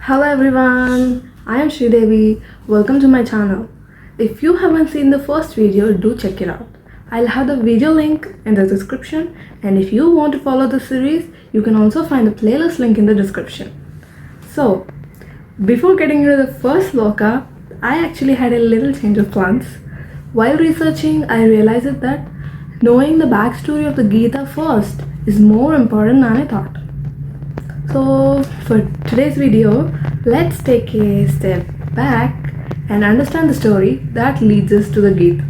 Hello everyone, I am Devi. Welcome to my channel. If you haven't seen the first video, do check it out. I'll have the video link in the description, and if you want to follow the series, you can also find the playlist link in the description. So, before getting into the first sloka, I actually had a little change of plans. While researching, I realized that knowing the backstory of the Gita first is more important than I thought. So for today's video, let's take a step back and understand the story that leads us to the Gita.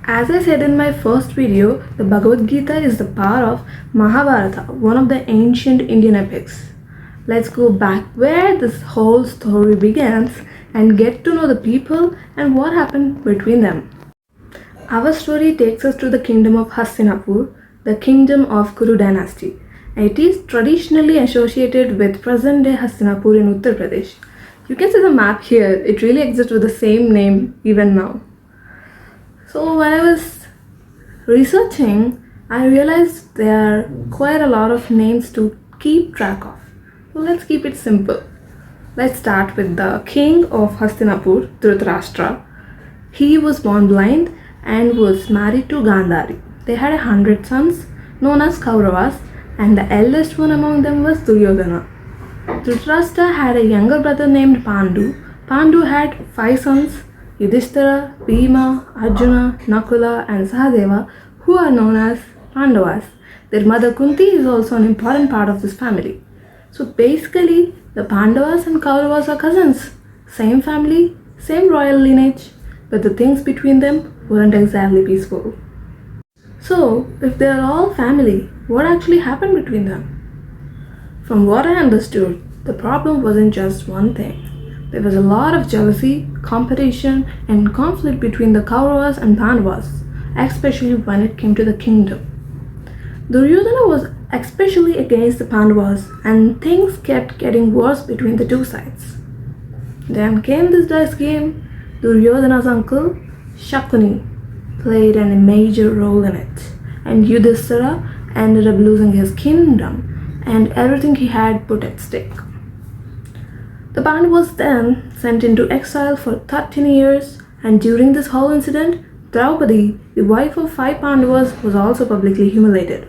As I said in my first video, the Bhagavadgita is the part of Mahabharata, one of the ancient Indian epics. Let's go back where this whole story begins and get to know the people and what happened between them. Our story takes us to the kingdom of Hastinapur, the kingdom of Kuru dynasty. It is traditionally associated with present-day Hastinapur in Uttar Pradesh. You can see the map here. It really exists with the same name even now. So when I was researching, I realized there are quite a lot of names to keep track of. So let's keep it simple. Let's start with the king of Hastinapur, Dhritarashtra. He was born blind and was married to Gandhari. They had 100 sons known as Kauravas, and the eldest one among them was Duryodhana. Dhritarashtra had a younger brother named Pandu. Pandu had 5 sons, Yudhishthira, Bhima, Arjuna, Nakula and Sahadeva, who are known as Pandavas. Their mother Kunti is also an important part of this family. So basically, the Pandavas and Kauravas are cousins. Same family, same royal lineage, but the things between them weren't exactly peaceful. So, if they are all family, what actually happened between them? From what I understood, the problem wasn't just one thing. There was a lot of jealousy, competition, and conflict between the Kauravas and Pandavas, especially when it came to the kingdom. Duryodhana was especially against the Pandavas, and things kept getting worse between the two sides. Then came this dice game. Duryodhana's uncle, Shakuni, played a major role in it, and Yudhishthira ended up losing his kingdom and everything he had put at stake. The Pandavas was then sent into exile for 13 years, and during this whole incident, Draupadi, the wife of 5 Pandavas, was also publicly humiliated.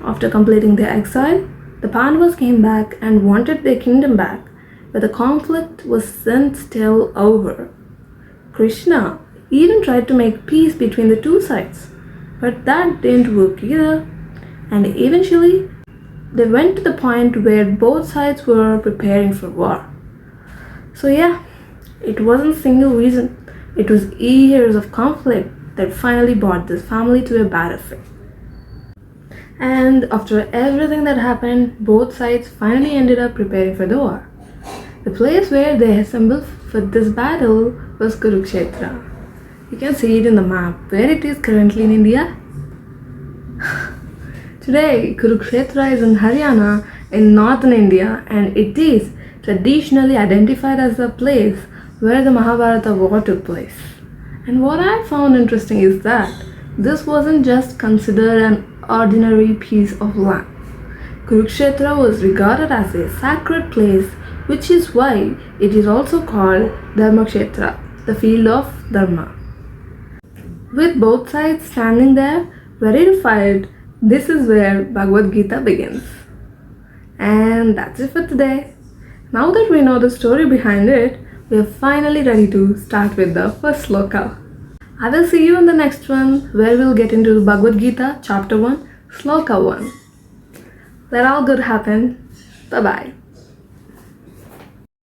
After completing their exile, the Pandavas came back and wanted their kingdom back, but the conflict wasn't still over. Krishna even tried to make peace between the two sides, but that didn't work either, and eventually they went to the point where both sides were preparing for war. So yeah, it wasn't a single reason, it was years of conflict that finally brought this family to a battlefield. And after everything that happened, both sides finally ended up preparing for the war. The place where they assembled for this battle was Kurukshetra. You can see it in the map where it is currently in India. Today, Kurukshetra is in Haryana in northern India, and it is traditionally identified as the place where the Mahabharata war took place. And what I found interesting is that this wasn't just considered an ordinary piece of land. Kurukshetra was regarded as a sacred place, which is why it is also called Dharmakshetra, the field of Dharma. With both sides standing there, ready to fight, this is where Bhagavad Gita begins. And that's it for today. Now that we know the story behind it, we are finally ready to start with the first sloka. I will see you in the next one, where we'll get into Bhagavad Gita chapter 1, sloka 1. Let all good happen. Bye bye.